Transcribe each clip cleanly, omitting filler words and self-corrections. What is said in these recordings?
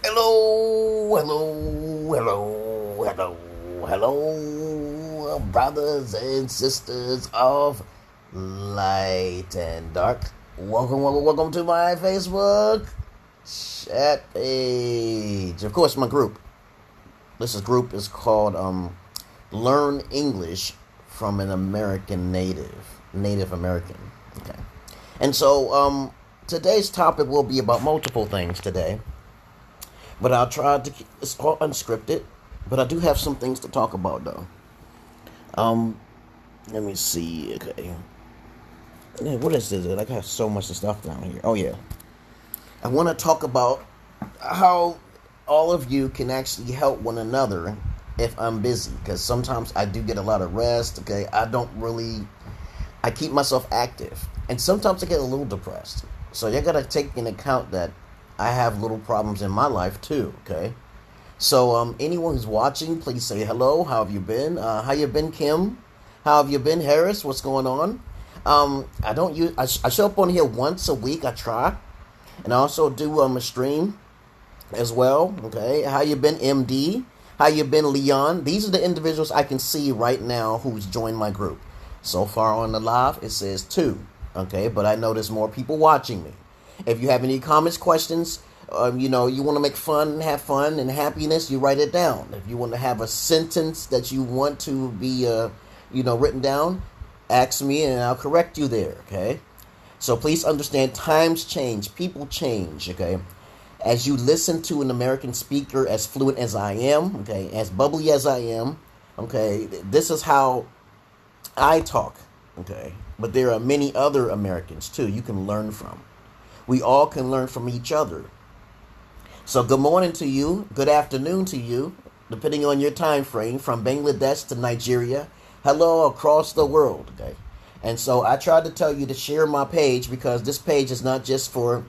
Hello, hello, hello, hello, hello, brothers and sisters of light and dark. Welcome to my Facebook chat page. Of course, my group. This group is called Learn English from an American Native American. Okay, and so today's topic will be about multiple things today. But I'll try to keep it's all unscripted. But I do have some things to talk about though. Let me see. Okay. What is this? I got so much stuff down here. Oh yeah. I want to talk about how all of you can actually help one another if I'm busy. Because sometimes I do get a lot of rest. Okay. I keep myself active. And sometimes I get a little depressed. So you got to take into account that I have little problems in my life too, okay? So anyone who's watching, please say hello. How have you been? How you been, Kim? How have you been, Harris? What's going on? I show up on here once a week. I try, and I also do a stream as well. Okay, how you been, MD? How you been, Leon? These are the individuals I can see right now who's joined my group. So far on the live, it says 2. Okay, but I know there's more people watching me. If you have any comments, questions, you want to make fun, have fun, and happiness, you write it down. If you want to have a sentence that you want to be, written down, ask me and I'll correct you there, okay? So please understand, times change, people change, okay? As you listen to an American speaker as fluent as I am, okay, as bubbly as I am, okay, this is how I talk, okay? But there are many other Americans, too, you can learn from. We all can learn from each other. So good morning to you. Good afternoon to you, depending on your time frame, from Bangladesh to Nigeria. Hello across the world. Okay. And so I tried to tell you to share my page because this page is not just for,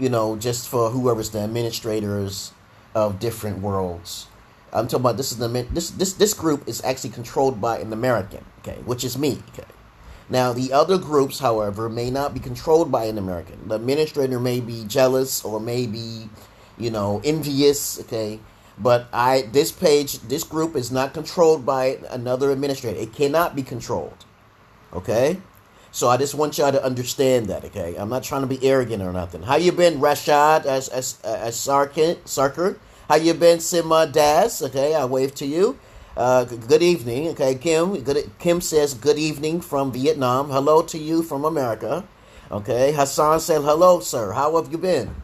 just for whoever's the administrators of different worlds. I'm talking about this group is actually controlled by an American, okay, which is me, okay. Now, the other groups, however, may not be controlled by an American. The administrator may be jealous or may be, envious, okay? But this group is not controlled by another administrator. It cannot be controlled, okay? So I just want y'all to understand that, okay? I'm not trying to be arrogant or nothing. How you been, Rashad, as Sarkar? How you been, Sima Daz? Okay, I wave to you. Good evening, okay, Kim. Kim says good evening from Vietnam. Hello to you from America. Okay, Hassan said hello, sir. How have you been?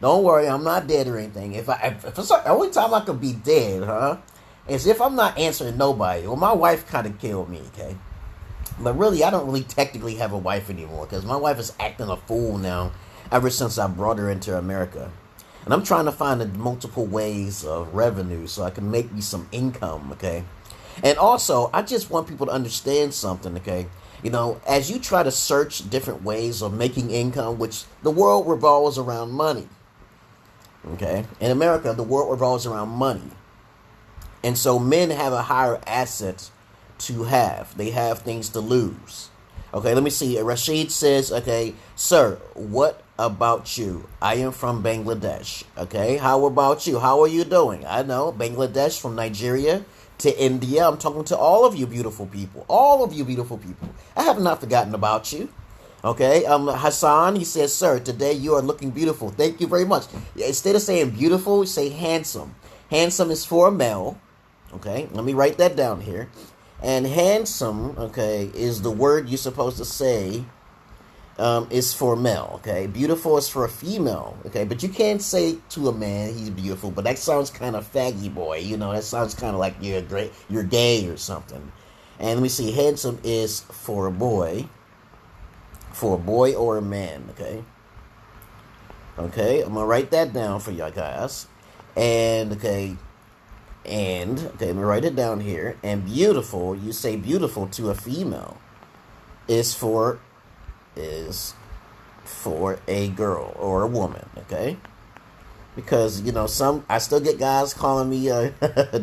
Don't worry, I'm not dead or anything. If the only time I could be dead, is if I'm not answering nobody. Well, my wife kind of killed me, okay. But really, I don't really technically have a wife anymore because my wife is acting a fool now. Ever since I brought her into America. And I'm trying to find multiple ways of revenue so I can make me some income, okay? And also, I just want people to understand something, okay? As you try to search different ways of making income, which the world revolves around money, okay? In America, the world revolves around money. And so men have a higher asset to have. They have things to lose. Okay, let me see. Rashid says, okay, sir, what about you? I am from Bangladesh. Okay, how about you? How are you doing? I know, Bangladesh, from Nigeria to India. I'm talking to all of you beautiful people. All of you beautiful people. I have not forgotten about you. Okay, Hassan, he says, sir, today you are looking beautiful. Thank you very much. Instead of saying beautiful, say handsome. Handsome is for a male. Okay, let me write that down here. And handsome, okay, is the word you're supposed to say is for male, okay? Beautiful is for a female, okay? But you can't say to a man he's beautiful, but that sounds kind of faggy boy, that sounds kind of like you're gay or something. And let me see, handsome is for a boy or a man, okay? Okay, I'm going to write that down for y'all guys. And, okay, let me write it down here. And beautiful, you say beautiful to a female, is for a girl or a woman, okay? Because, I still get guys calling me,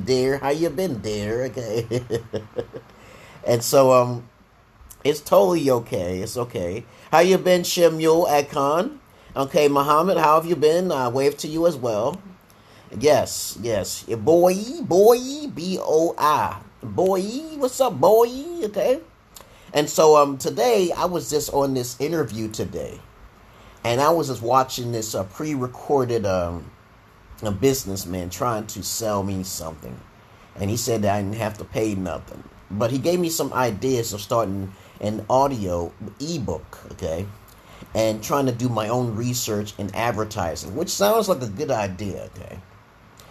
dear, how you been, dear, okay? And so, it's totally okay, it's okay. How you been, Shemuel Akon? Okay, Muhammad, how have you been? I wave to you as well. Yes, yes. Your boy, B-O-I. Boy, what's up, boy? Okay. And so today I was just on this interview today, and I was just watching this pre-recorded a businessman trying to sell me something, and he said that I didn't have to pay nothing, but he gave me some ideas of starting an audio ebook, okay, and trying to do my own research in advertising, which sounds like a good idea, okay,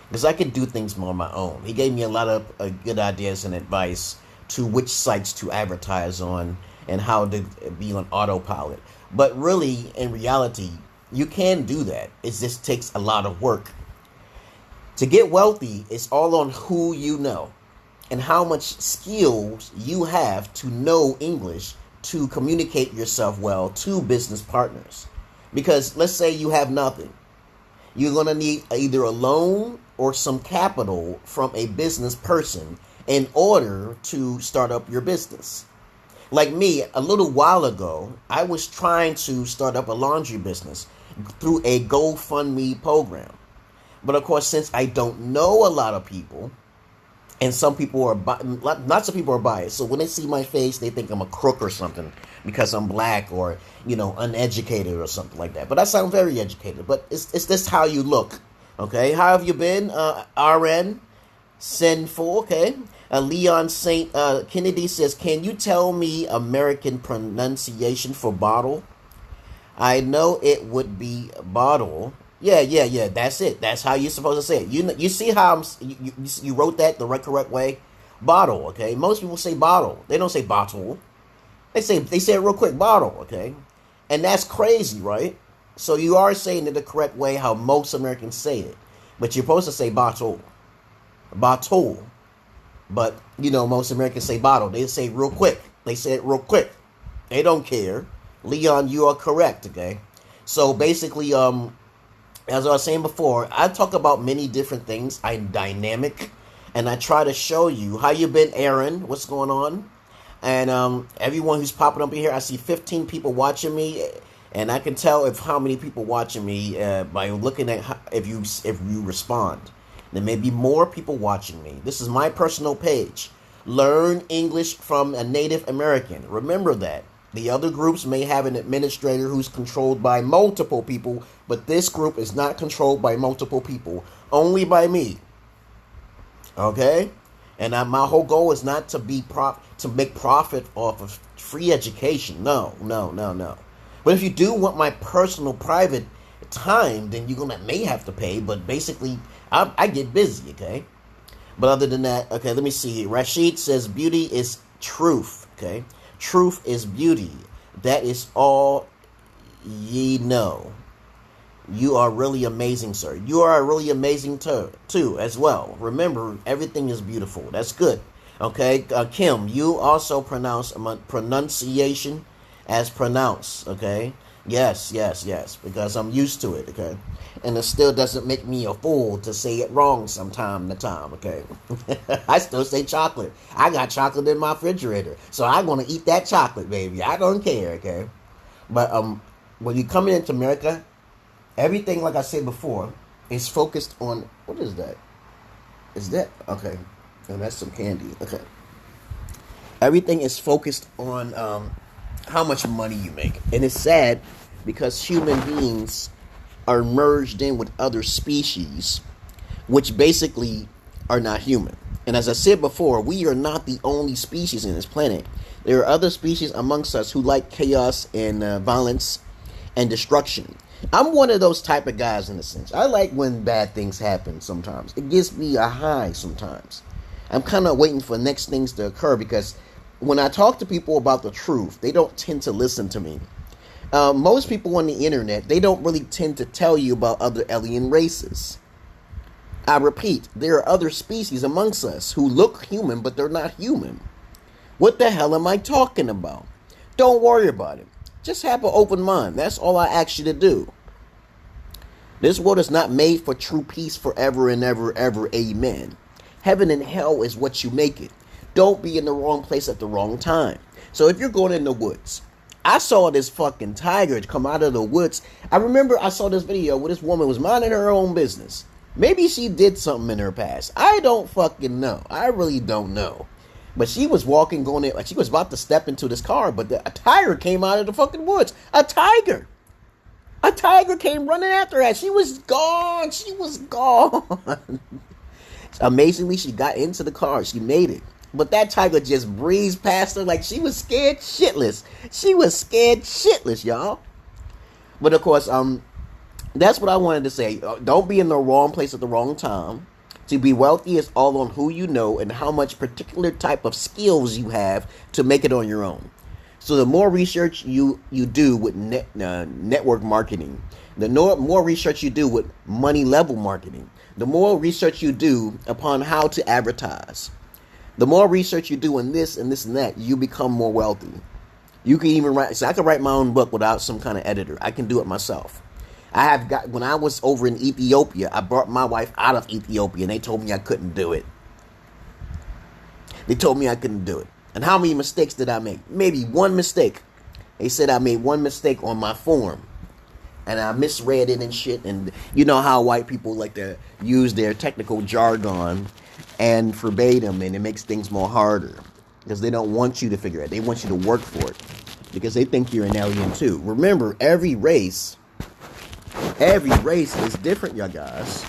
because I could do things more on my own. He gave me a lot of good ideas and advice to which sites to advertise on and how to be on autopilot. But really, in reality, you can do that. It just takes a lot of work. To get wealthy, it's all on who you know and how much skills you have to know English to communicate yourself well to business partners. Because let's say you have nothing. You're going to need either a loan or some capital from a business person in order to start up your business. Like me, a little while ago, I was trying to start up a laundry business through a GoFundMe program. But of course, since I don't know a lot of people, and some people are, lots of people are biased. So when they see my face, they think I'm a crook or something because I'm black or, uneducated or something like that. But I sound very educated. But it's just how you look. Okay, how have you been? RN, Sinful, okay. Leon St. Kennedy says, can you tell me American pronunciation for bottle? I know it would be bottle. Yeah, that's it. That's how you're supposed to say it. You see how you wrote that the correct way? Bottle, okay? Most people say bottle. They don't say bottle. They say it real quick, bottle, okay? And that's crazy, right? So you are saying it the correct way how most Americans say it. But you're supposed to say bottle. Bottle. But, most Americans say bottle. They say it real quick. They say it real quick. They don't care. Leon, you are correct, okay? So basically, as I was saying before, I talk about many different things. I'm dynamic. And I try to show you. How you been, Aaron? What's going on? And everyone who's popping up in here, I see 15 people watching me. And I can tell how many people watching me by looking at if you respond. There may be more people watching me. This is my personal page. Learn English from a Native American. Remember that. The other groups may have an administrator who's controlled by multiple people, but this group is not controlled by multiple people. Only by me. Okay? And my whole goal is not to make profit off of free education. No. But if you do want my personal private time, then you're may have to pay. But basically, I get busy, okay? But other than that, okay, let me see. Rashid says beauty is truth, okay? Truth is beauty. That is all ye know. You are really amazing, sir. You are really amazing too, as well. Remember, everything is beautiful. That's good. Okay, Kim, you also pronounce pronunciation as pronounce, okay? Yes, because I'm used to it, okay? And it still doesn't make me a fool to say it wrong time to time, okay? I still say chocolate. I got chocolate in my refrigerator, so I'm going to eat that chocolate, baby. I don't care, okay? But when you're coming into America, everything, like I said before, is focused on, what is that? Is that, okay. And that's some candy, okay. Everything is focused on how much money you make. And it's sad because human beings are merged in with other species, which basically are not human. And as I said before, we are not the only species in this planet. There are other species amongst us who like chaos and violence and destruction. I'm one of those type of guys in a sense. I like when bad things happen sometimes. It gives me a high sometimes. I'm kind of waiting for next things to occur because when I talk to people about the truth, they don't tend to listen to me. Most people on the internet, they don't really tend to tell you about other alien races. I repeat, there are other species amongst us who look human, but they're not human. What the hell am I talking about? Don't worry about it. Just have an open mind. That's all I ask you to do. This world is not made for true peace forever and ever, ever. Amen. Heaven and hell is what you make it. Don't be in the wrong place at the wrong time. So if you're going in the woods, I saw this fucking tiger come out of the woods. I remember I saw this video where this woman was minding her own business. Maybe she did something in her past. I don't fucking know. I really don't know. But she was walking, going in, like she was about to step into this car, but a tiger came out of the fucking woods. A tiger. A tiger came running after her. She was gone. She was gone. Amazingly, she got into the car. She made it. But that tiger just breezed past her like she was scared shitless. She was scared shitless, y'all. But of course, that's what I wanted to say. Don't be in the wrong place at the wrong time. To be wealthy is all on who you know and how much particular type of skills you have to make it on your own. So the more research you do with network marketing, the more research you do with money level marketing, the more research you do upon how to advertise, the more research you do in this and this and that, you become more wealthy. You can even write. So I can write my own book without some kind of editor. I can do it myself. When I was over in Ethiopia, I brought my wife out of Ethiopia, and they told me I couldn't do it. They told me I couldn't do it. And how many mistakes did I make? Maybe one mistake. They said I made one mistake on my form, and I misread it and shit. And you know how white people like to use their technical jargon and verbatim, and it makes things more harder because they don't want you to figure it out. They want you to work for it because they think you're an alien too. Remember, every race is different, y'all guys.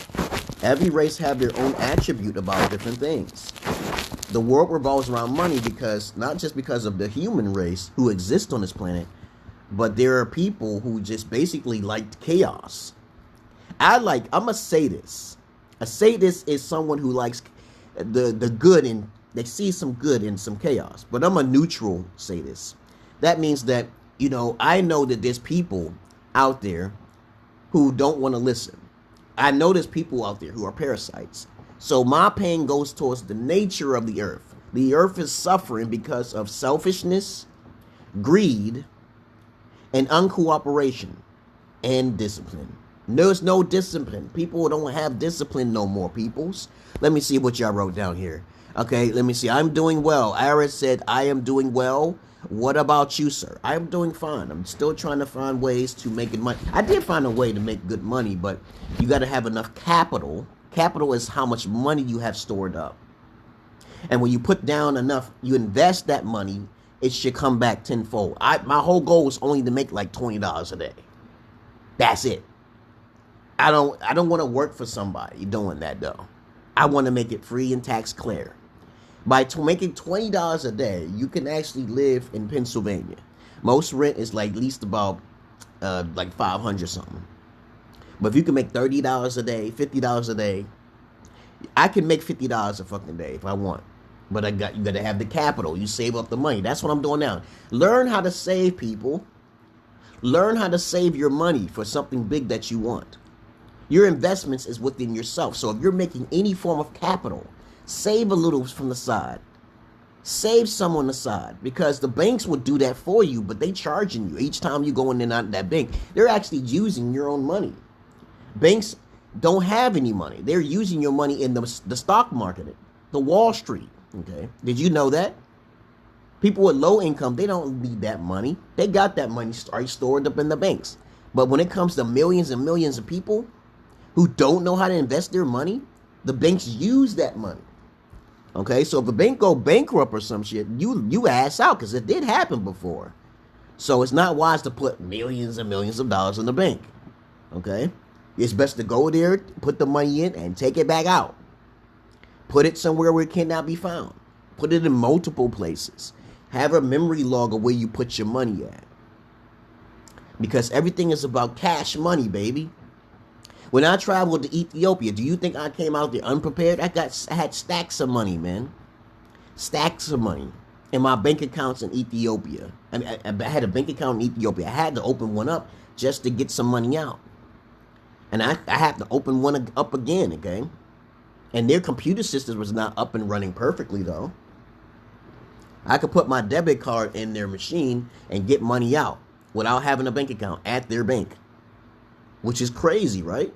Every race have their own attribute about different things. The world revolves around money because, not just because of the human race who exists on this planet, but there are people who just basically like chaos. I'm a sadist. A sadist is someone who likes the good and they see some good in some chaos. But I'm a neutral sadist. That means that, I know that there's people out there who don't want to listen. I know there's people out there who are parasites. So my pain goes towards the nature of the earth. The earth is suffering because of selfishness, greed, and uncooperation and discipline. There's no discipline. People don't have discipline no more, peoples. Let me see what y'all wrote down here. Okay, let me see. I'm doing well. Iris said, I am doing well. What about you, sir? I'm doing fine. I'm still trying to find ways to make money. I did find a way to make good money, but you got to have enough capital. Capital is how much money you have stored up. And when you put down enough, you invest that money, it should come back tenfold. My whole goal is only to make like $20 a day. That's it. I don't want to work for somebody doing that though. I want to make it free and tax clear. By making $20 a day, you can actually live in Pennsylvania. Most rent is like at least about like $500 something. But if you can make $30 a day, $50 a day, I can make $50 a fucking day if I want. But you got to have the capital. You save up the money. That's what I'm doing now. Learn how to save, people. Learn how to save your money for something big that you want. Your investments is within yourself. So if you're making any form of capital, save a little from the side. Save some on the side, because the banks would do that for you, but they charging you each time you go in and out of that bank. They're actually using your own money. Banks don't have any money. They're using your money in the stock market, the Wall Street. Okay, did you know that? People with low income, they don't need that money. They got that money stored up in the banks. But when it comes to millions and millions of people who don't know how to invest their money, the banks use that money. Okay, so if a bank go bankrupt or some shit, you ass out, because it did happen before. So it's not wise to put millions and millions of dollars in the bank. Okay, it's best to go there, put the money in, and take it back out. Put it somewhere where it cannot be found. Put it in multiple places. Have a memory log of where you put your money at. Because everything is about cash money, baby. When I traveled to Ethiopia, do you think I came out there unprepared? I had stacks of money, man. Stacks of money in my bank accounts in Ethiopia. I had a bank account in Ethiopia. I had to open one up just to get some money out. And I have to open one up again, okay? And their computer systems was not up and running perfectly, though. I could put my debit card in their machine and get money out without having a bank account at their bank. Which is crazy, right?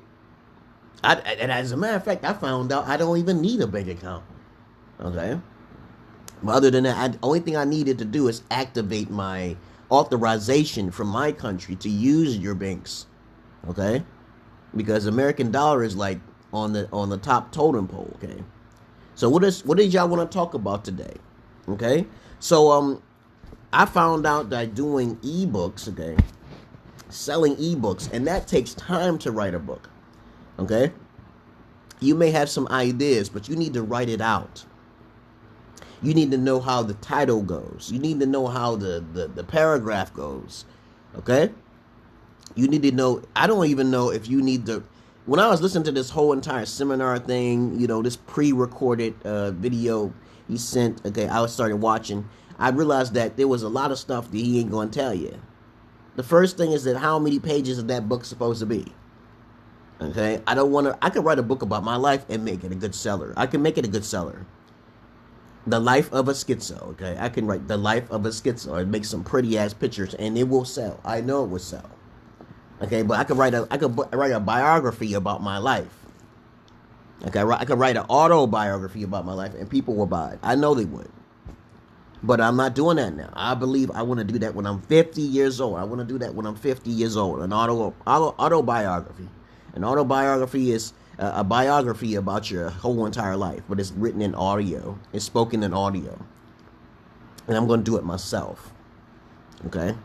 And as a matter of fact, I found out I don't even need a bank account. Okay? But other than that, the only thing I needed to do is activate my authorization from my country to use your banks. Okay? Because American dollar is like on the top totem pole. Okay, so what did y'all want to talk about today? Okay, so I found out that doing ebooks, okay, selling ebooks, and that takes time to write a book. Okay, you may have some ideas, but you need to write it out. You need to know how the title goes. You need to know how the paragraph goes. Okay? You need to know, I don't even know if you need to, when I was listening to this whole entire seminar thing, you know, this pre-recorded video he sent, okay, I started watching, I realized that there was a lot of stuff that he ain't going to tell you. The first thing is that how many pages is that book supposed to be? Okay? I don't want to, I could write a book about my life and make it a good seller. I can make it a good seller. The Life of a Schizo, okay? I can write The Life of a Schizo and make some pretty ass pictures, and it will sell. I know it will sell. Okay, but I could write a biography about my life. Okay, I could write an autobiography about my life, and people will buy it. I know they would. But I'm not doing that now. I believe I want to do that when I'm 50 years old. I want to do that when I'm 50 years old. An autobiography. An autobiography is a biography about your whole entire life, but it's written in audio. It's spoken in audio. And I'm going to do it myself. Okay?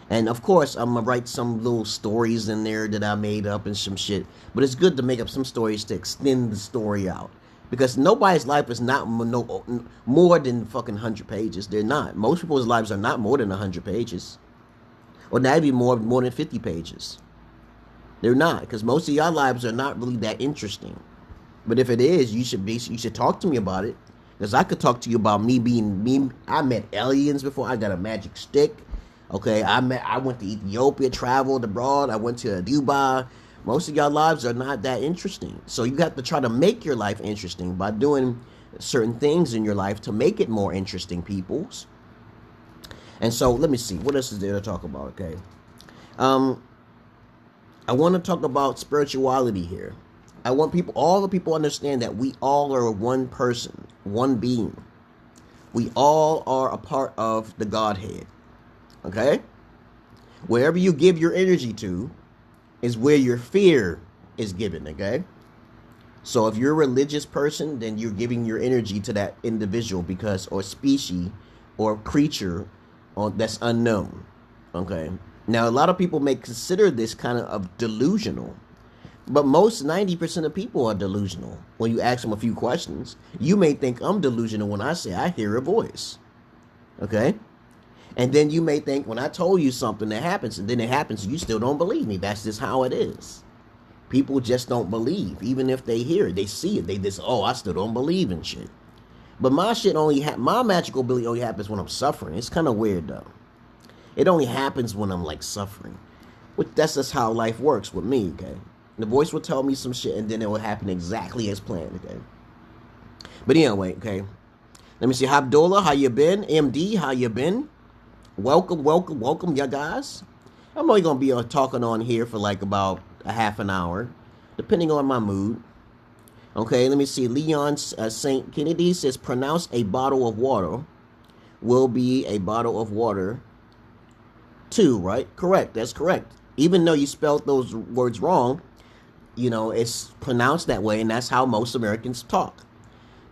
And of course, I'm going to write some little stories in there that I made up and some shit. But it's good to make up some stories to extend the story out. Because nobody's life is not more than fucking 100 pages. They're not. Most people's lives are not more than 100 pages. Or that'd be more than 50 pages. They're not, because most of y'all lives are not really that interesting. But if it is, you should talk to me about it. Because I could talk to you about me being me. I met aliens before. I got a magic stick. Okay, I went to Ethiopia, traveled abroad. I went to Dubai. Most of y'all lives are not that interesting. So you have to try to make your life interesting by doing certain things in your life to make it more interesting, peoples. And so let me see, what else is there to talk about? Okay. I want to talk about spirituality here. I want all the people to understand that we all are one person, one being. We all are a part of the Godhead. Okay? Wherever you give your energy to is where your fear is given, okay? So if you're a religious person, then you're giving your energy to that individual or species or creature that's unknown, okay? Now, a lot of people may consider this kind of delusional, but most 90% of people are delusional. When you ask them a few questions, you may think I'm delusional when I say I hear a voice, okay? And then you may think when I told you something that happens, and then it happens, you still don't believe me. That's just how it is. People just don't believe, even if they hear it, they see it. They just, oh, I still don't believe in shit. But my shit my magical ability only happens when I'm suffering. It's kind of weird though. It only happens when I'm like suffering. That's just how life works with me, okay? The voice will tell me some shit and then it will happen exactly as planned, okay? But anyway, okay. Let me see. Abdullah, how you been? MD, how you been? Welcome, you guys. I'm only going to be talking on here for like about a half an hour, depending on my mood. Okay, let me see. Leon St. Kennedy says, pronounce a bottle of water will be a bottle of water too, right? Correct. That's correct. Even though you spelled those words wrong, you know, it's pronounced that way, and that's how most Americans talk.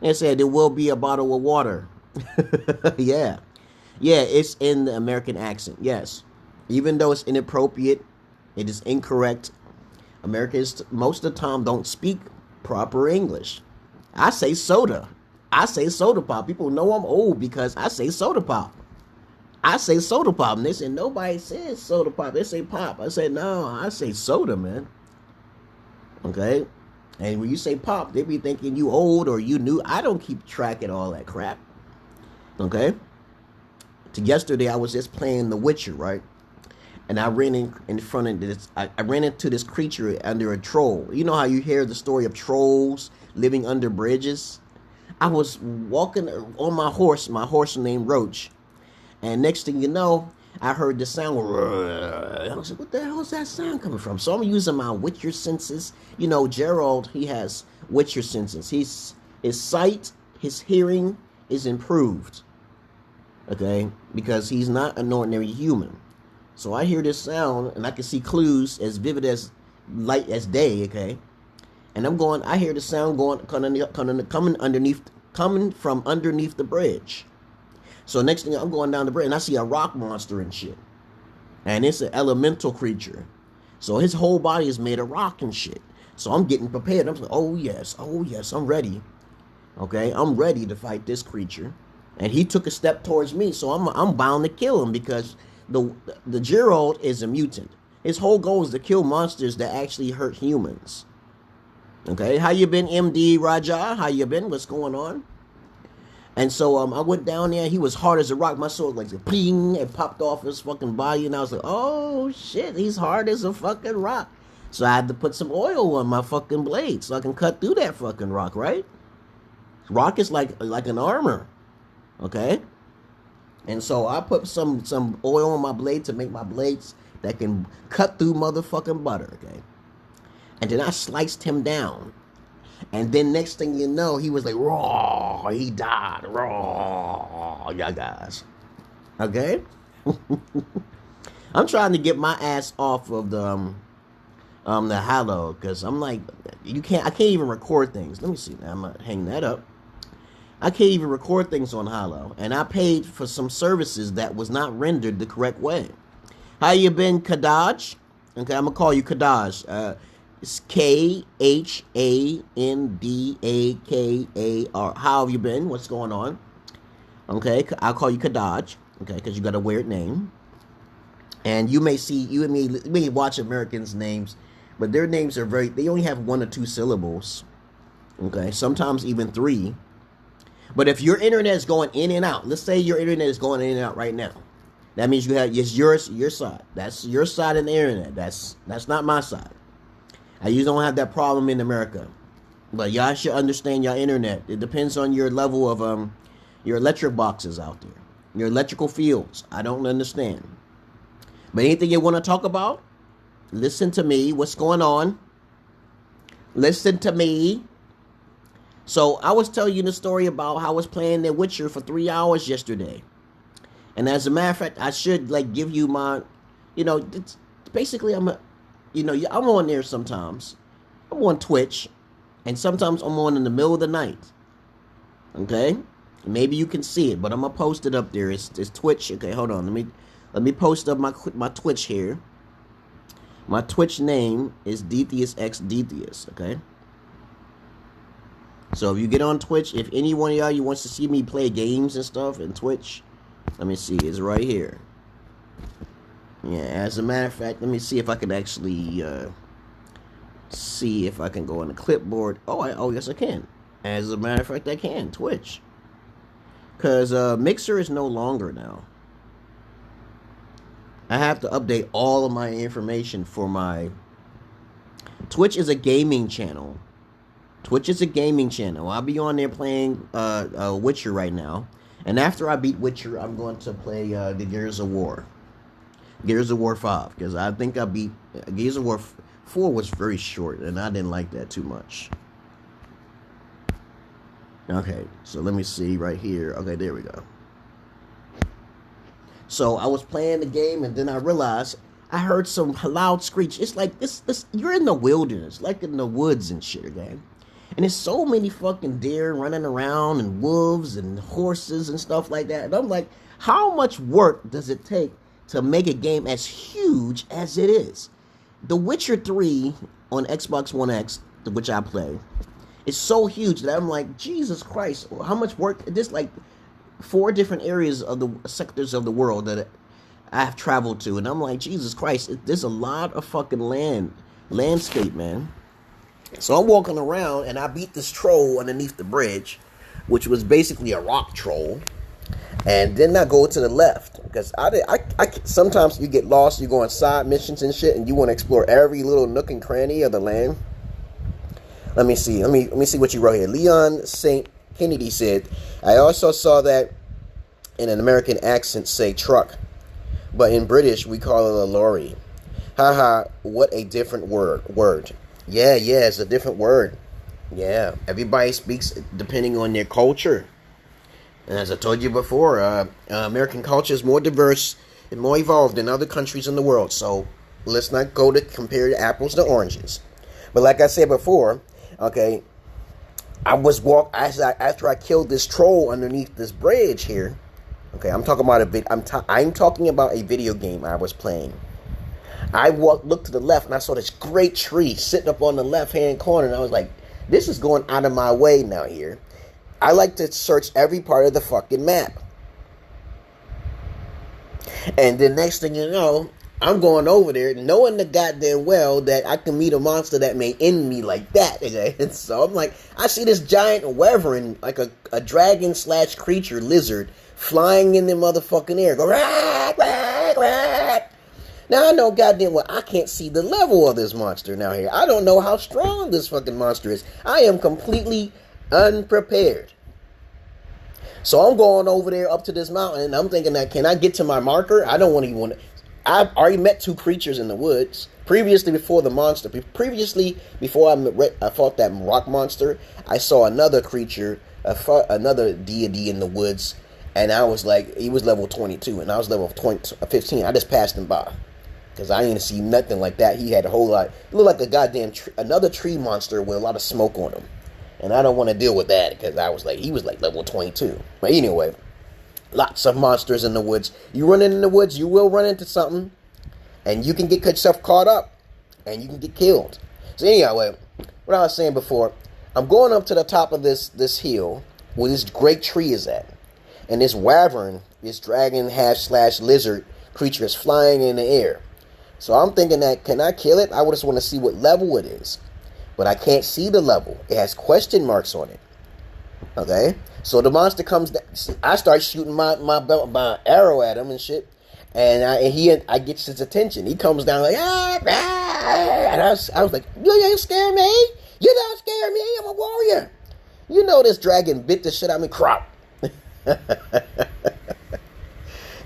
They said, there will be a bottle of water. Yeah. Yeah, it's in the American accent, yes. Even though it's inappropriate, it is incorrect. Americans, most of the time, don't speak proper English. I say soda. I say soda pop. People know I'm old because I say soda pop. I say soda pop, and they say, nobody says soda pop. They say pop. I say, no, I say soda, man. Okay? And when you say pop, they be thinking you old or you new. I don't keep track of all that crap. Okay? Yesterday, I was just playing The Witcher, right? And I ran in front of this. I ran into this creature under a troll. You know how you hear the story of trolls living under bridges? I was walking on my horse named Roach. And next thing you know, I heard the sound. I was like, what the hell is that sound coming from? So I'm using my Witcher senses. You know, Gerald, he has Witcher senses. His sight, his hearing is improved. Okay, because he's not an ordinary human. So I hear this sound, and I can see clues as vivid as light as day, okay? And I hear the sound coming from underneath the bridge. So next thing, I'm going down the bridge, and I see a rock monster and shit. And it's an elemental creature. So his whole body is made of rock and shit. So I'm getting prepared. I'm like, oh yes, I'm ready. Okay, I'm ready to fight this creature. And he took a step towards me, so I'm bound to kill him, because the Gerald is a mutant. His whole goal is to kill monsters that actually hurt humans. Okay, how you been, MD Raja? How you been? What's going on? And so I went down there. He was hard as a rock. My sword like ping, it popped off his fucking body, and I was like, oh shit, he's hard as a fucking rock. So I had to put some oil on my fucking blade so I can cut through that fucking rock, right? Rock is like an armor, okay? And so I put some oil on my blade to make my blades that can cut through motherfucking butter, okay? And then I sliced him down. And then next thing you know, he was like, raw, he died, raw, y'all guys. Okay? I'm trying to get my ass off of the Halo, because I'm like, I can't even record things. Let me see now, I'm gonna hang that up. I can't even record things on Halo, and I paid for some services that was not rendered the correct way. How you been, Kadaj? Okay, I'm gonna call you Kadaj. It's Khandakar. How have you been? What's going on? Okay, I'll call you Kadaj. Okay, because you got a weird name. And you may watch Americans' names, but their names are they only have 1 or 2 syllables. Okay, sometimes even 3. But if your internet is going in and out, let's say your internet is going in and out right now. That means it's your side. That's your side of the internet. That's not my side. I usually don't have that problem in America. But y'all should understand your internet. It depends on your level of your electric boxes out there. Your electrical fields. I don't understand. But anything you want to talk about, listen to me. What's going on? Listen to me. So I was telling you the story about how I was playing The Witcher for 3 hours yesterday. And as a matter of fact, I should give you my, basically I'm on there sometimes. I'm on Twitch. And sometimes I'm on in the middle of the night. Okay? Maybe you can see it, but I'm going to post it up there. It's Twitch. Okay, hold on. Let me post up my Twitch here. My Twitch name is Detheus X Detheus, okay? So if you get on Twitch, if any one of y'all wants to see me play games and stuff in Twitch, let me see. It's right here. Yeah, as a matter of fact, let me see if I can actually see if I can go on the clipboard. Oh, yes, I can. As a matter of fact, I can. Twitch. Because Mixer is no longer now. I have to update all of my information for my... Twitch is a gaming channel. Twitch is a gaming channel. I'll be on there playing Witcher right now. And after I beat Witcher, I'm going to play the Gears of War. Gears of War 5. Because I think I beat... Gears of War 4 was very short, and I didn't like that too much. Okay, so let me see right here. Okay, there we go. So I was playing the game, and then I realized I heard some loud screech. It's like this you're in the wilderness, like in the woods and shit, man. And there's so many fucking deer running around, and wolves and horses and stuff like that. And I'm like, how much work does it take to make a game as huge as it is? The Witcher 3 on Xbox One X, which I play, is so huge that I'm like, Jesus Christ, how much work? This like 4 different areas of the sectors of the world that I've traveled to, and I'm like, Jesus Christ, there's a lot of fucking landscape, man. So I'm walking around, and I beat this troll underneath the bridge, which was basically a rock troll. And then I go to the left, because I sometimes you get lost, you go on side missions and shit, and you want to explore every little nook and cranny of the land. Let me see what you wrote here. Leon St. Kennedy said, I also saw that in an American accent say truck, but in British we call it a lorry. Haha, what a different word. Yeah, it's a different word. Yeah, everybody speaks depending on their culture. And as I told you before, American culture is more diverse and more evolved than other countries in the world. So let's not go to compare apples to oranges. But like I said before, Okay, after I killed this troll underneath this bridge here. Okay, I'm talking about I'm talking about a video game I was playing. I looked to the left and I saw this great tree sitting up on the left hand corner, and I was like, this is going out of my way now here. I like to search every part of the fucking map. And the next thing you know, I'm going over there knowing the goddamn well that I can meet a monster that may end me like that. Okay? And so I'm like, I see this giant wyvern, like a dragon / creature lizard, flying in the motherfucking air. Go, rah, rah, rah. Now I know goddamn well I can't see the level of this monster now here. I don't know how strong this fucking monster is. I am completely unprepared. So I'm going over there up to this mountain, and I'm thinking that, can I get to my marker? I don't want to. I've already met 2 creatures in the woods. Previously, before the monster, before I fought that rock monster, I saw another creature, another deity in the woods, and I was like, he was level 22, and I was level 15. I just passed him by, because I didn't see nothing like that. He had a whole lot, it looked like a goddamn another tree monster with a lot of smoke on him. And I don't want to deal with that, because he was like level 22. But anyway, lots of monsters in the woods. You run in the woods, you will run into something, and you can get yourself caught up, and you can get killed. So anyway, what I was saying before, I'm going up to the top of this hill where this great tree is at. And this wyvern, this dragon / lizard creature is flying in the air. So I'm thinking that, can I kill it? I just want to see what level it is. But I can't see the level. It has question marks on it. Okay? So the monster comes down. I start shooting my arrow at him and shit. And I get his attention. He comes down like, ah, ah. And I was like, you ain't scare me. You don't scare me. I'm a warrior. You know this dragon bit the shit out of me. Crop.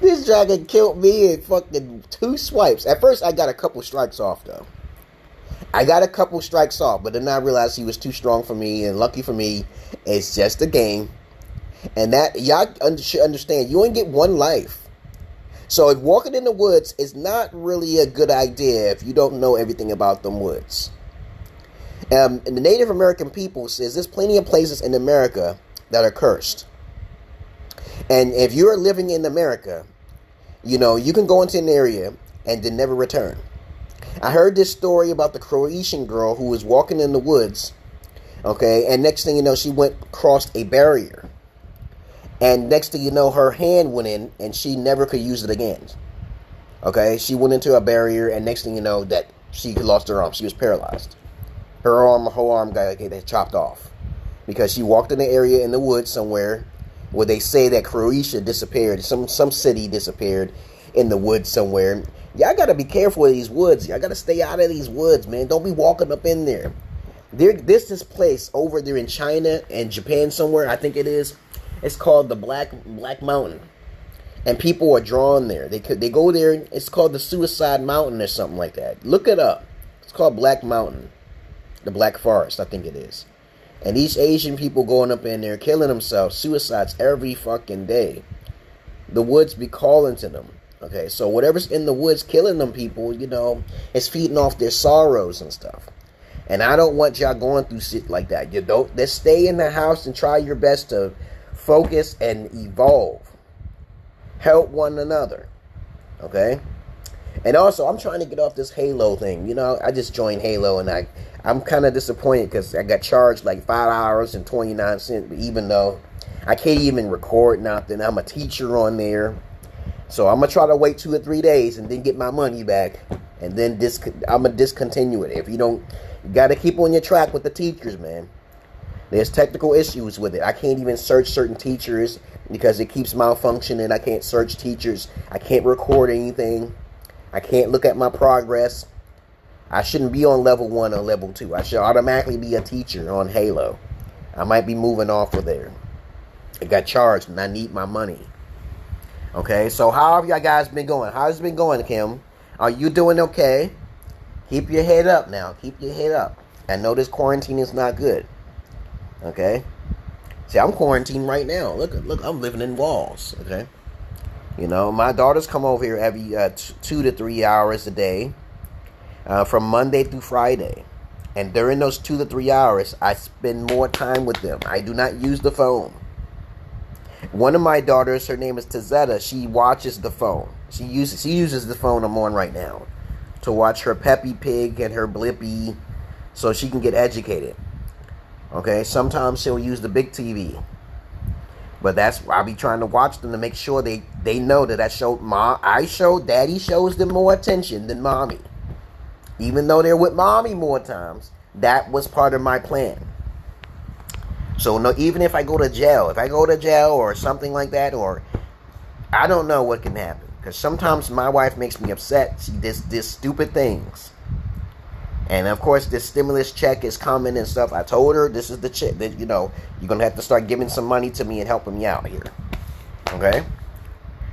This dragon killed me in fucking 2 swipes. At first, I got a couple strikes off, though. But then I realized he was too strong for me, and lucky for me, it's just a game. And that, y'all should understand, you only get 1 life. So if walking in the woods is not really a good idea if you don't know everything about them woods. And the Native American people says there's plenty of places in America that are cursed. And if you're living in America, you know, you can go into an area and then never return. I heard this story about the Croatian girl who was walking in the woods, okay, and next thing you know, she crossed a barrier. And next thing you know, her hand went in, and she never could use it again. Okay, she went into a barrier, and next thing you know, that she lost her arm. She was paralyzed. Her whole arm got chopped off. Because she walked in the area in the woods somewhere where they say that Croatia disappeared. Some city disappeared in the woods somewhere. Y'all gotta be careful of these woods. Y'all gotta stay out of these woods, man. Don't be walking up in there. There's this place over there in China and Japan somewhere, I think it is. It's called the Black Mountain. And people are drawn there. They go there. It's called the Suicide Mountain or something like that. Look it up. It's called Black Mountain. The Black Forest, I think it is. And these Asian people going up in there, killing themselves, suicides every fucking day. The woods be calling to them. Okay, so whatever's in the woods killing them people, you know, it's feeding off their sorrows and stuff. And I don't want y'all going through shit like that. You don't. Just stay in the house and try your best to focus and evolve. Help one another. Okay? And also, I'm trying to get off this Halo thing. You know, I just joined Halo, and I'm kind of disappointed because I got charged like $5.29, even though I can't even record nothing. I'm a teacher on there. So I'm going to try to wait 2 or 3 days and then get my money back. And then I'm going to discontinue it. If you don't, you got to keep on your track with the teachers, man. There's technical issues with it. I can't even search certain teachers because it keeps malfunctioning. I can't search teachers. I can't record anything. I can't look at my progress. I shouldn't be on level 1 or level 2. I should automatically be a teacher on Halo. I might be moving off of there. I got charged and I need my money. Okay, so how have y'all guys been going? How's it been going, Kim? Are you doing okay? Keep your head up now. Keep your head up. I know this quarantine is not good. Okay? See, I'm quarantined right now. Look, I'm living in walls. Okay? You know, my daughters come over here every 2 to 3 hours a day from Monday through Friday. And during those 2 to 3 hours, I spend more time with them. I do not use the phone. One of my daughters, her name is Tazetta, she watches the phone. She uses the phone I'm on right now to watch her Peppy Pig and her Blippi so she can get educated. Okay, sometimes she'll use the big TV. But I'll be trying to watch them to make sure they know that Daddy shows them more attention than Mommy. Even though they're with Mommy more times, that was part of my plan. So no, even if I go to jail or something like that, or I don't know what can happen. Because sometimes my wife makes me upset. She does stupid things. And of course, this stimulus check is coming and stuff. I told her this is the check that, you're going to have to start giving some money to me and helping me out here. Okay?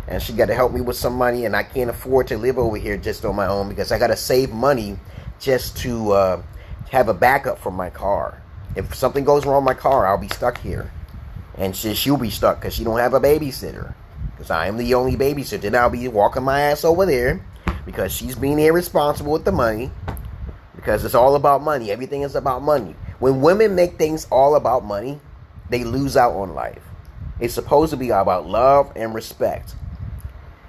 And she got to help me with some money, and I can't afford to live over here just on my own because I got to save money just to have a backup for my car. If something goes wrong with my car, I'll be stuck here. And she'll be stuck because she don't have a babysitter. Because I am the only babysitter. Then I'll be walking my ass over there because she's being irresponsible with the money. Because it's all about money. Everything is about money. When women make things all about money, they lose out on life. It's supposed to be about love and respect.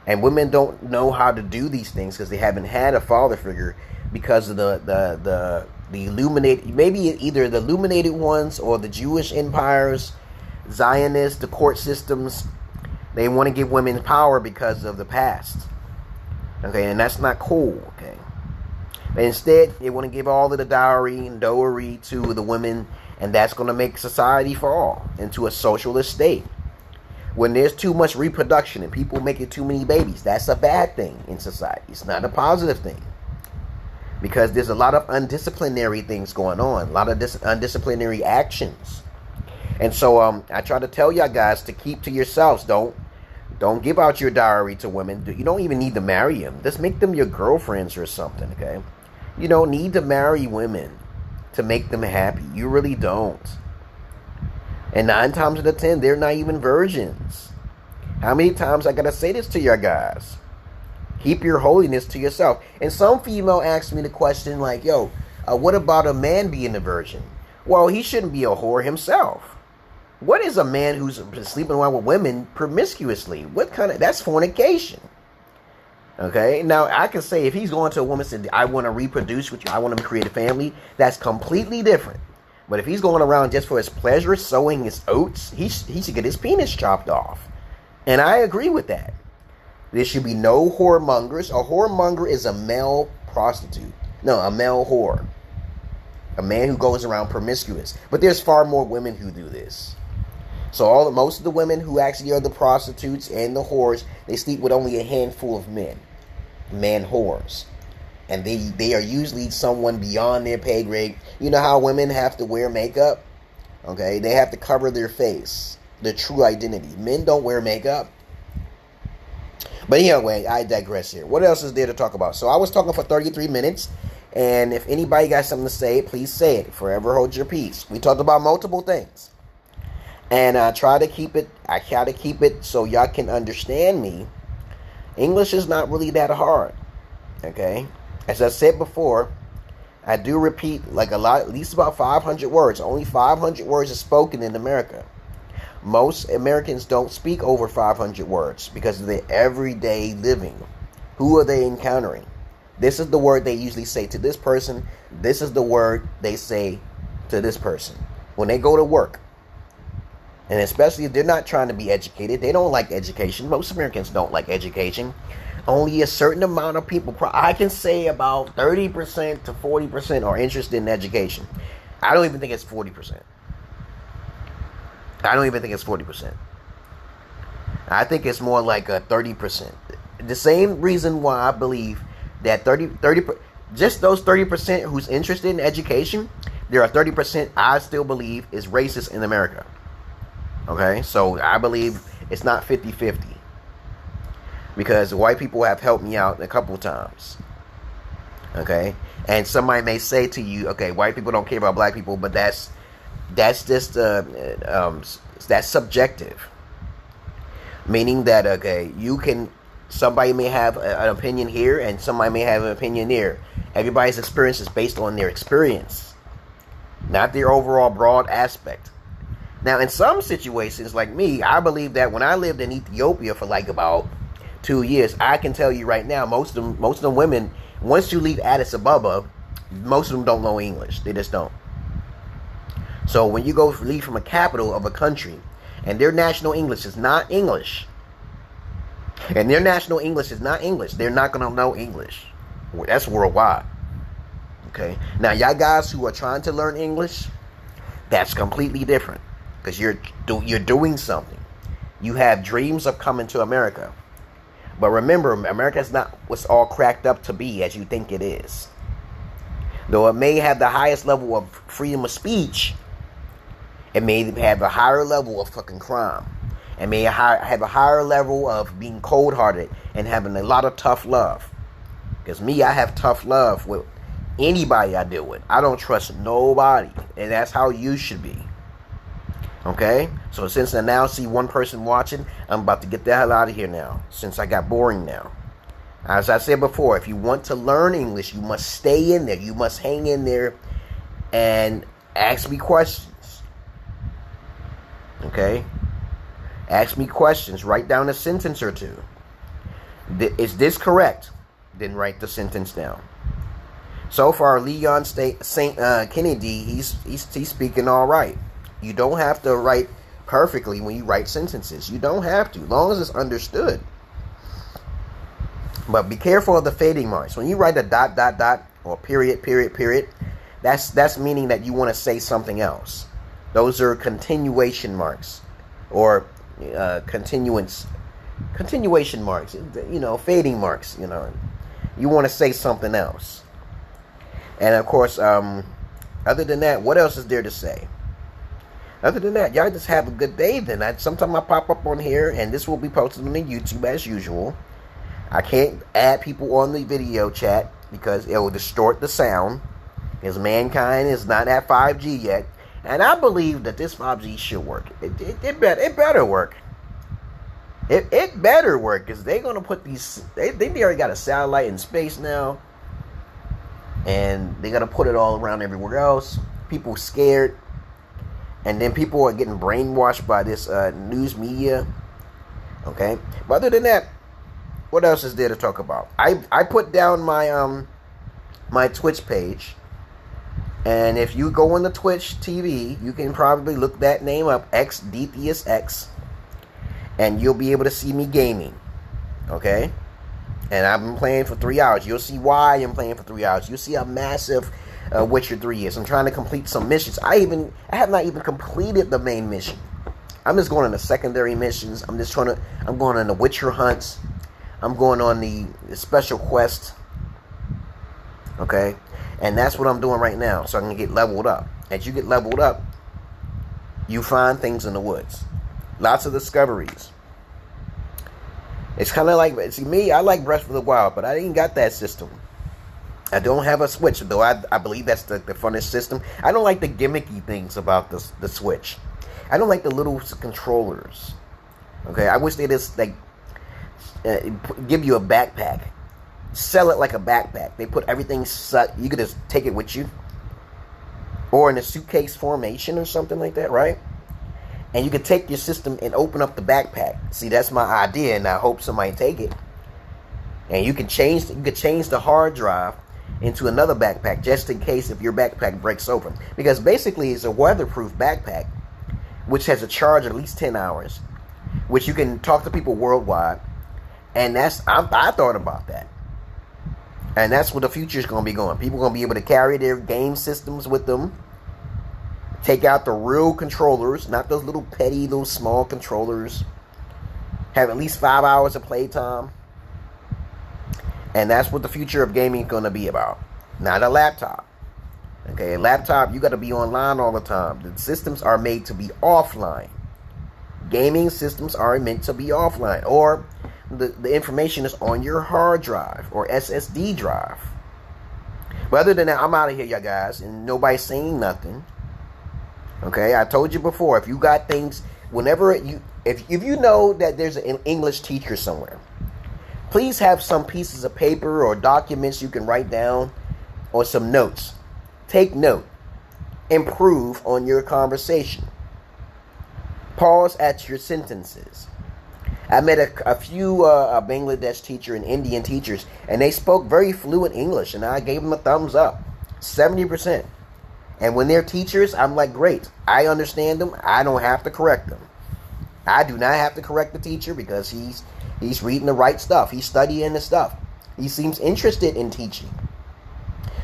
And women don't know how to do these things because they haven't had a father figure because of the illuminated, maybe either the illuminated ones or the Jewish empires, Zionists, the court systems. They want to give women power because of the past. Okay, and that's not cool, okay? But instead, they want to give all of the dowry to the women, and that's going to make society fall into a socialist state. When there's too much reproduction and people making too many babies, that's a bad thing in society. It's not a positive thing. Because there's a lot of undisciplinary things going on, a lot of undisciplinary actions. And so I try to tell y'all guys to keep to yourselves. Don't give out your dowry to women. You don't even need to marry them. Just make them your girlfriends or something, okay? You don't need to marry women to make them happy. You really don't. And 9 times out of 10, they're not even virgins. How many times I gotta say this to y'all guys? Keep your holiness to yourself. And some female asked me the question like, what about a man being a virgin? Well, he shouldn't be a whore himself. What is a man who's sleeping around with women promiscuously? That's fornication. Okay, now I can say if he's going to a woman and said, I want to reproduce with you, I want to create a family, that's completely different. But if he's going around just for his pleasure, sowing his oats, he should get his penis chopped off. And I agree with that. There should be no whoremongers. A whoremonger is a male prostitute. No, a male whore. A man who goes around promiscuous. But there's far more women who do this. So most of the women who actually are the prostitutes and the whores, they sleep with only a handful of men. Man whores. And they are usually someone beyond their pay grade. You know how women have to wear makeup? Okay, they have to cover their face. Their true identity. Men don't wear makeup. But anyway, I digress here. What else is there to talk about? So I was talking for 33 minutes. And if anybody got something to say, please say it. Forever hold your peace. We talked about multiple things. And I try to keep it so y'all can understand me. English is not really that hard. Okay? As I said before, I do repeat like a lot, at least about 500 words. Only 500 words are spoken in America. Most Americans don't speak over 500 words because of their everyday living. Who are they encountering? This is the word they usually say to this person. This is the word they say to this person when they go to work. And especially if they're not trying to be educated. They don't like education. Most Americans don't like education. Only a certain amount of people, I can say about 30% to 40% are interested in education. I don't even think it's 40%. I don't even think it's 40%. I think it's more like a 30%. The same reason why I believe that just those 30% who's interested in education, there are 30% I still believe is racist in America. Okay, so I believe it's not 50-50. Because white people have helped me out a couple of times. Okay, and somebody may say to you, okay, white people don't care about black people, but that's just that's subjective. Meaning that, okay, somebody may have an opinion here and somebody may have an opinion there. Everybody's experience is based on their experience. not their overall broad aspect. Now, in some situations, like me, I believe that when I lived in Ethiopia for like about 2 years, I can tell you right now, most of the women, once you leave Addis Ababa, most of them don't know English. They just don't. So when you leave from a capital of a country, and their national English is not English, they're not going to know English. That's worldwide. Okay? Now, y'all guys who are trying to learn English, that's completely different. Because you're doing something. You have dreams of coming to America. But remember, America is not what's all cracked up to be as you think it is. Though it may have the highest level of freedom of speech, it may have a higher level of fucking crime. It may have a higher level of being cold-hearted and having a lot of tough love. Because me, I have tough love with anybody I deal with. I don't trust nobody. And that's how you should be. Okay? So since I now see one person watching, I'm about to get the hell out of here now. Since I got boring now. As I said before, if you want to learn English, you must stay in there. You must hang in there and ask me questions. Okay? Ask me questions. Write down a sentence or two. Is this correct? Then write the sentence down. So far, Leon St. Kennedy, he's speaking all right. You don't have to write perfectly when you write sentences. You don't have to, as long as it's understood. But be careful of the fading marks. When you write a ... or period, that's meaning that you want to say something else. Those are continuation marks or continuation marks. Fading marks. You want to say something else. And of course, other than that, what else is there to say? Other than that, y'all just have a good day then. Sometime I pop up on here, and this will be posted on the YouTube as usual. I can't add people on the video chat because it will distort the sound. Because mankind is not at 5G yet. And I believe that this 5G should work. It better work. It better work because they're going to put these... They already got a satellite in space now. And they're going to put it all around everywhere else. People scared. And then people are getting brainwashed by this news media. Okay? But other than that, what else is there to talk about? I put down my my Twitch page. And if you go on the Twitch TV, you can probably look that name up, XDtheusX. And you'll be able to see me gaming. Okay? And I've been playing for 3 hours. You'll see why I'm playing for 3 hours. You'll see how massive Witcher 3 is. I'm trying to complete some missions. I have not even completed the main mission. I'm just going on the secondary missions. I'm going on the Witcher hunts. I'm going on the special quest. Okay? And that's what I'm doing right now. So I can get leveled up. As you get leveled up, you find things in the woods. Lots of discoveries. It's kind of like, see me, I like Breath of the Wild, but I ain't got that system. I don't have a Switch, though I believe that's the funnest system. I don't like the gimmicky things about the Switch. I don't like the little controllers. Okay, I wish they just like give you a backpack. Sell it like a backpack. They put everything you could just take it with you. Or in a suitcase formation or something like that, right? And you could take your system and open up the backpack. See, that's my idea, and I hope somebody take it. And you can change the hard drive into another backpack just in case if your backpack breaks open. Because basically it's a weatherproof backpack which has a charge of at least 10 hours, which you can talk to people worldwide. And I thought about that. And that's where the future is going to be going. People are going to be able to carry their game systems with them. Take out the real controllers, not those little petty, little small controllers. Have at least 5 hours of playtime. And that's what the future of gaming is going to be about. Not a laptop. Okay, a laptop, you got to be online all the time. The systems are made to be offline. Gaming systems are meant to be offline. Or the information is on your hard drive or SSD drive. But other than that, I'm out of here, y'all guys. And nobody's saying nothing. Okay, I told you before, if you got things, if you know that there's an English teacher somewhere, please have some pieces of paper or documents you can write down or some notes. Take note. improve on your conversation. Pause at your sentences. I met a few Bangladesh teacher and Indian teachers, and they spoke very fluent English, and I gave them a thumbs up, 70%. And when they're teachers, I'm like, great. I understand them. I don't have to correct them. I do not have to correct the teacher because he's reading the right stuff. He's studying the stuff. He seems interested in teaching.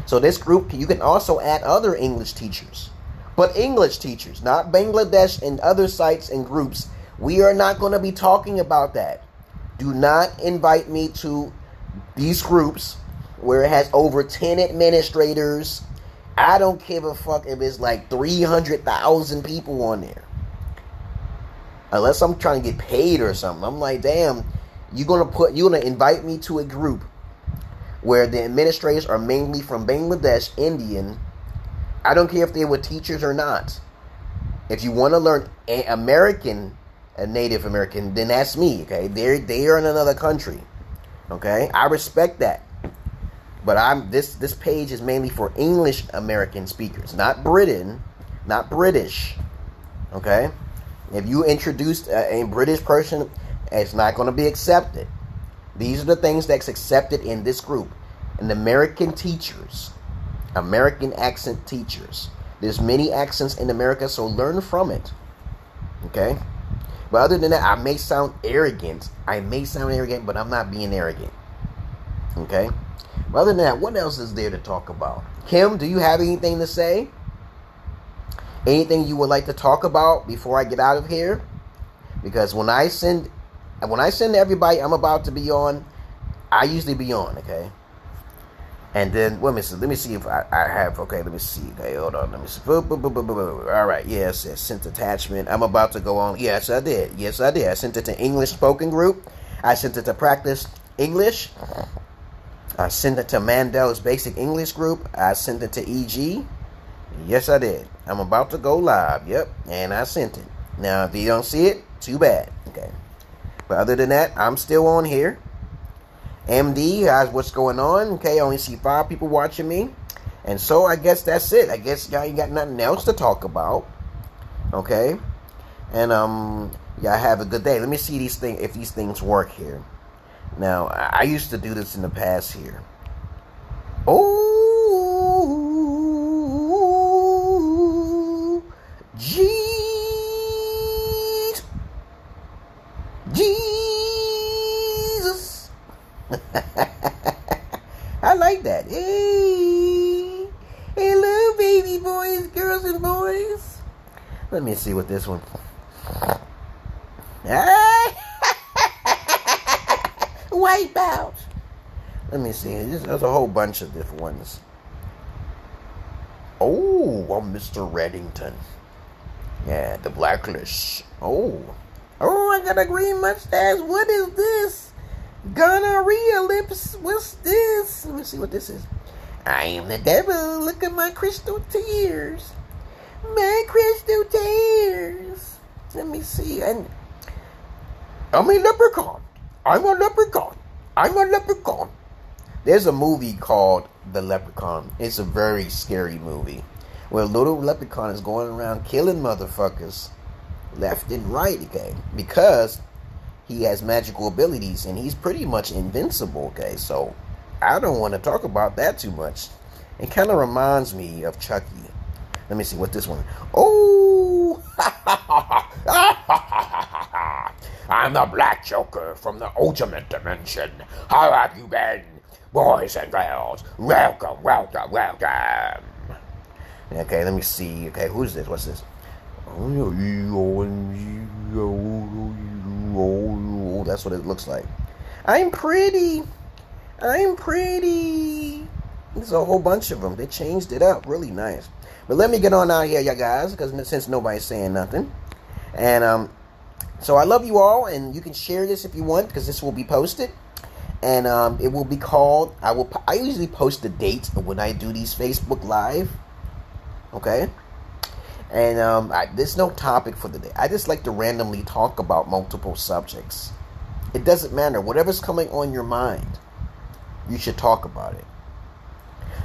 So this group, you can also add other English teachers. But English teachers, not Bangladesh and other sites and groups. We are not going to be talking about that. Do not invite me to these groups where it has over 10 administrators. I don't give a fuck if it's like 300,000 people on there. Unless I'm trying to get paid or something. I'm like, damn, you're gonna invite me to a group where the administrators are mainly from Bangladesh, Indian. I don't care if they were teachers or not. If you want to learn American, a Native American, then that's me, okay? They are in another country, okay? I respect that. But this page is mainly for English American speakers, not Britain, not British, okay? If you introduced a British person, it's not going to be accepted. These are the things that's accepted in this group. And American teachers, American accent teachers. There's many accents in America, so learn from it. Okay? But other than that, I may sound arrogant, but I'm not being arrogant. Okay? But other than that, what else is there to talk about? Kim, do you have anything to say? Anything you would like to talk about before I get out of here? Because when I send everybody I'm about to be on, I usually be on, okay? And then, let me see if I have, okay, let me see. Okay, hold on, let me see. All right, yes, sent attachment. I'm about to go on. Yes, I did. I sent it to English spoken group. I sent it to practice English. I sent it to Mandel's basic English group. I sent it to EG. Yes, I did. I'm about to go live. Yep, and I sent it. Now, if you don't see it, too bad. Okay. But other than that, I'm still on here. MD, what's going on? Okay, I only see 5 people watching me. And so I guess that's it. I guess y'all ain't got nothing else to talk about. Okay? And y'all have a good day. Let me see if these things work here. Now, I used to do this in the past here. Oh, Jesus. I like that. Hey, hello, baby boys, girls, and boys. Let me see what this one. Wipe out. Let me see. There's a whole bunch of different ones. Oh, I'm Mr. Reddington. Yeah, the blacklist. Oh, I got a green mustache. What is this? Gonorrhea lips. What's this? Let me see what this is. I am the devil. Look at my crystal tears. My crystal tears. Let me see. And I'm a leprechaun. I'm a leprechaun. There's a movie called The Leprechaun. It's a very scary movie where a little leprechaun is going around killing motherfuckers left and right, okay? Because he has magical abilities and he's pretty much invincible, okay? So I don't want to talk about that too much. It kind of reminds me of Chucky. Let me see what this one. Oh, I'm the Black Joker from the ultimate dimension. How have you been, boys and girls? Welcome. Okay, let me see. Okay, who's this? What's this? That's what it looks like. I'm pretty. There's a whole bunch of them. They changed it up. Really nice. But let me get on out here, y'all guys, because since nobody's saying nothing. And so I love you all, and you can share this if you want, because this will be posted. And it will be called, I usually post the date of when I do these Facebook Live. Okay? And there's no topic for the day. I just like to randomly talk about multiple subjects. It doesn't matter. Whatever's coming on your mind, you should talk about it.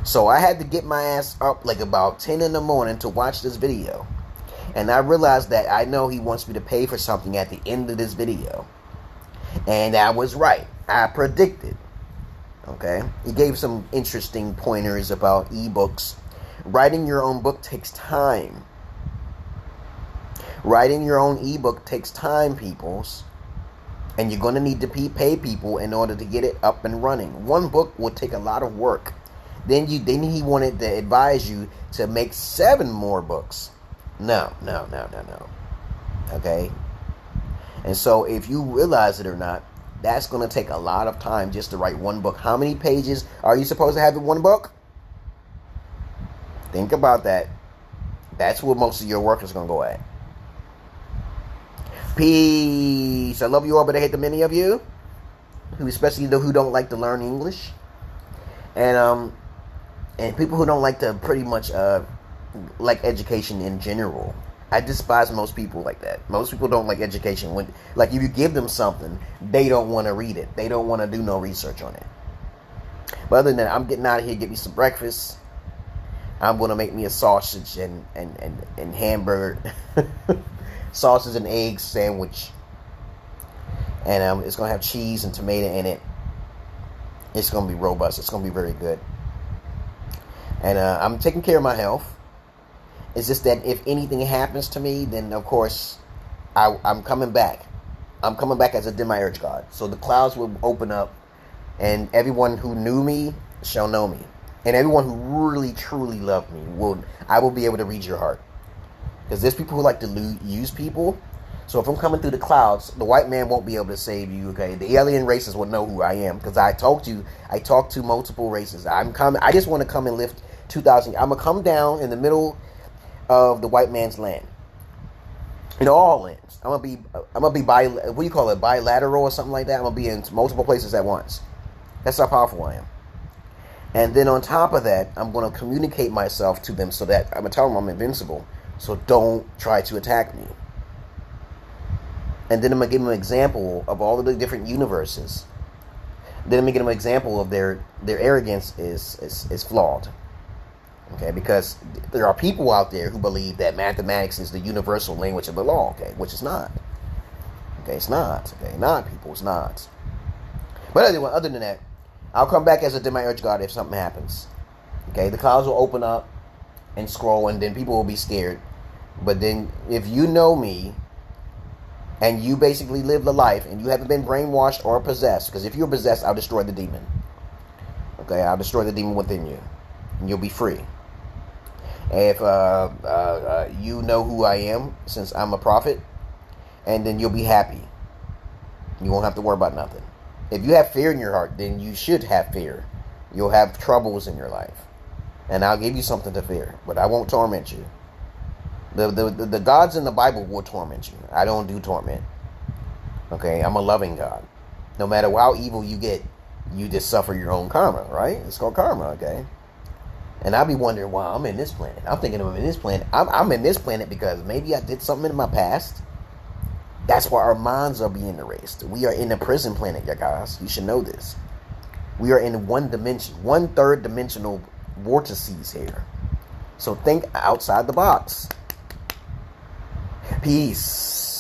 So I had to get my ass up like about 10 in the morning to watch this video. And I realized that I know he wants me to pay for something at the end of this video. And I was right. I predicted. Okay? He gave some interesting pointers about ebooks. Writing your own book takes time. Writing your own ebook takes time, peoples. And you're going to need to pay people in order to get it up and running. One book will take a lot of work. Then he wanted to advise you to make 7 more books. No. Okay? And so if you realize it or not, that's going to take a lot of time just to write one book. How many pages are you supposed to have in one book? Think about that. That's where most of your work is going to go at. Peace. I love you all, but I hate the many of you, especially who don't like to learn English. And people who don't like to pretty much like education in general. I despise most people like that. Most people don't like education. If you give them something, they don't want to read it. They don't want to do no research on it. But other than that, I'm getting out of here, get me some breakfast. I'm going to make me a sausage and hamburger. Sausage and egg sandwich. And it's going to have cheese and tomato in it. It's going to be robust. It's going to be very good. And I'm taking care of my health. It's just that if anything happens to me, then of course I'm coming back. I'm coming back as a demiurge god. So the clouds will open up, and everyone who knew me shall know me, and everyone who really truly loved me I will be able to read your heart. Because there's people who like to use people. So if I'm coming through the clouds, the white man won't be able to save you. Okay, the alien races will know who I am because I talk to multiple races. I'm coming. I just want to come and lift 2,000. I'm gonna come down in the middle of the white man's land. In all lands. I'm gonna be what do you call it, bilateral or something like that. I'm gonna be in multiple places at once. That's how powerful I am. And then on top of that, I'm gonna communicate myself to them so that I'm gonna tell them I'm invincible. So don't try to attack me. And then I'm gonna give them an example of all of the different universes. Then I'm gonna give them an example of their arrogance is flawed. Okay, because there are people out there who believe that mathematics is the universal language of the law, okay, which is not. Okay, it's not. Okay, it's not. But anyway, other than that, I'll come back as a demiurge god if something happens. Okay, the clouds will open up and scroll, and then people will be scared. But then, if you know me, and you basically live the life, and you haven't been brainwashed or possessed, because if you're possessed, I'll destroy the demon. Okay, I'll destroy the demon within you, and you'll be free. If you know who I am, since I'm a prophet, and then you'll be happy. You won't have to worry about nothing. If you have fear in your heart, then you should have fear. You'll have troubles in your life. And I'll give you something to fear, but I won't torment you. The gods in the Bible will torment you. I don't do torment. Okay, I'm a loving God. No matter how evil you get, you just suffer your own karma, right? It's called karma, okay? And I'll be wondering why I'm in this planet. I'm thinking I'm in this planet. I'm in this planet because maybe I did something in my past. That's why our minds are being erased. We are in a prison planet, you guys. You should know this. We are in one dimension, 1/3 dimensional vortices here. So think outside the box. Peace.